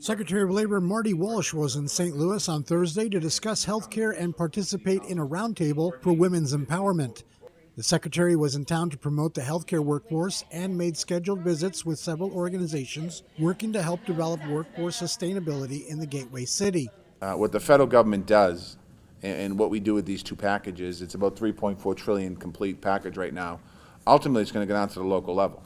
Secretary of Labor Marty Walsh was in St. Louis on Thursday to discuss health care and participate in a roundtable for women's empowerment. The Secretary was in town to promote the healthcare workforce and made scheduled visits with several organizations working to help develop workforce sustainability in the Gateway City. What the federal government does and what we do with these two packages, it's about $3.4 trillion complete package right now. Ultimately, it's going to go down to the local level.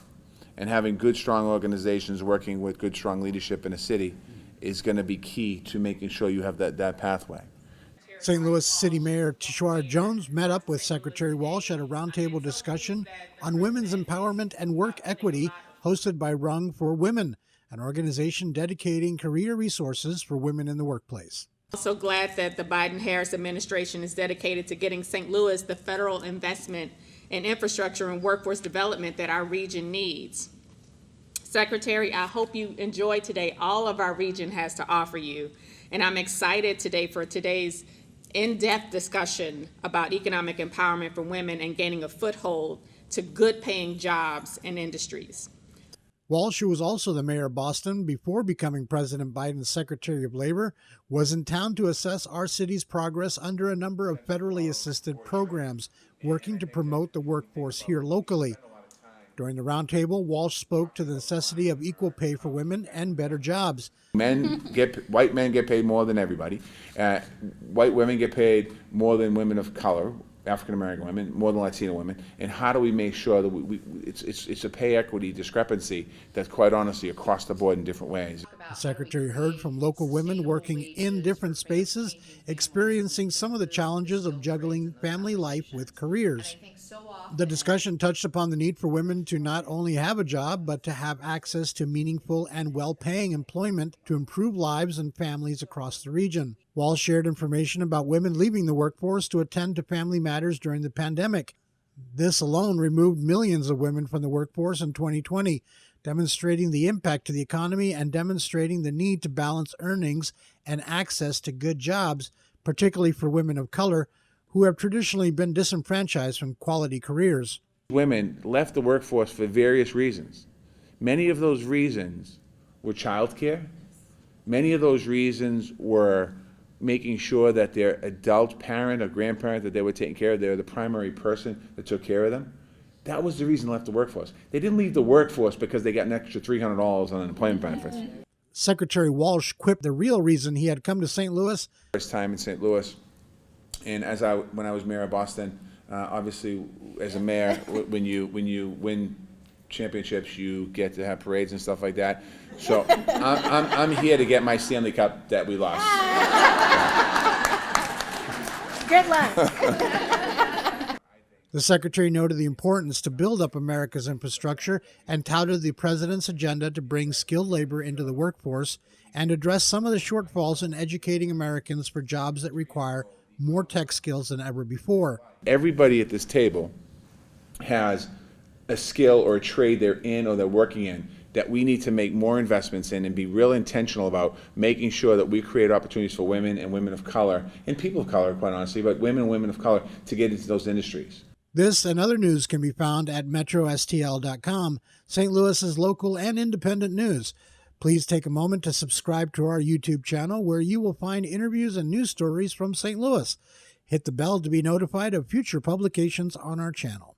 And having good, strong organizations working with good, strong leadership in a city is going to be key to making sure you have that pathway. St. Louis City Mayor Tishaura Jones met up with Secretary Walsh at a roundtable discussion on women's empowerment and work equity hosted by Rung for Women, an organization dedicating career resources for women in the workplace. I'm so glad that the Biden-Harris administration is dedicated to getting St. Louis the federal investment in infrastructure and workforce development that our region needs. Secretary, I hope you enjoyed today all of our region has to offer you, and I'm excited today for today's in-depth discussion about economic empowerment for women and gaining a foothold to good-paying jobs and industries. Walsh, who was also the mayor of Boston before becoming President Biden's Secretary of Labor, was in town to assess our city's progress under a number of federally assisted programs working to promote the workforce here locally. During the roundtable, Walsh spoke to the necessity of equal pay for women and better jobs. White men get paid more than everybody. White women get paid more than women of color, African-American women, more than Latino women. And how do we make sure that it's a pay equity discrepancy that's quite honestly across the board in different ways. The Secretary heard from local women working in different spaces, experiencing some of the challenges of juggling family life with careers. The discussion touched upon the need for women to not only have a job, but to have access to meaningful and well-paying employment to improve lives and families across the region. Walsh shared information about women leaving the workforce to attend to family matters during the pandemic. This alone removed millions of women from the workforce in 2020, demonstrating the impact to the economy and demonstrating the need to balance earnings and access to good jobs, particularly for women of color, who have traditionally been disenfranchised from quality careers. Women left the workforce for various reasons. Many of those reasons were childcare. Many of those reasons were making sure that their adult parent or grandparent that they were taking care of, they're the primary person that took care of them. That was the reason they left the workforce. They didn't leave the workforce because they got an extra $300 on unemployment benefits. Secretary Walsh quipped the real reason he had come to St. Louis. First time in St. Louis. And when I was mayor of Boston, obviously as a mayor, when you win championships, you get to have parades and stuff like that. So I'm here to get my Stanley Cup that we lost. Good luck. The Secretary noted the importance to build up America's infrastructure and touted the President's agenda to bring skilled labor into the workforce and address some of the shortfalls in educating Americans for jobs that require more tech skills than ever before. Everybody at this table has a skill or a trade they're in or they're working in that we need to make more investments in and be real intentional about making sure that we create opportunities for women and women of color, and people of color, quite honestly, but women and women of color to get into those industries. This and other news can be found at MetroSTL.com, St. Louis's local and independent news. Please take a moment to subscribe to our YouTube channel where you will find interviews and news stories from St. Louis. Hit the bell to be notified of future publications on our channel.